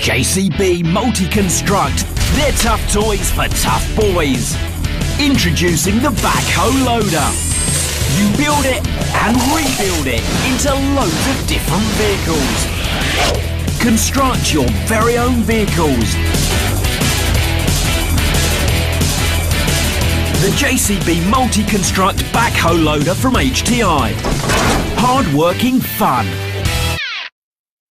JCB Multi-Construct. They're tough toys for tough boys. Introducing the Backhoe Loader. You build it and rebuild it into loads of different vehicles. Construct your very own vehicles. The JCB Multi-Construct Backhoe Loader from HTI. Hard-working fun.